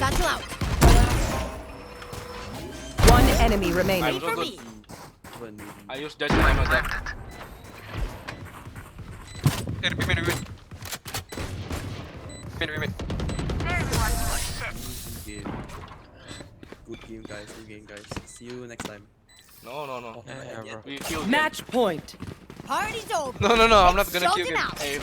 Satchel out. One enemy remaining. I'm so For good. me. I use judge when I'm not there. Here, be mid. Mid. Good game, guys. Good game, guys. See you next time. No. Yeah, bro. We killed them. Match point. Party's over. No. I'm not gonna Let's kill sort it him. out. Hey,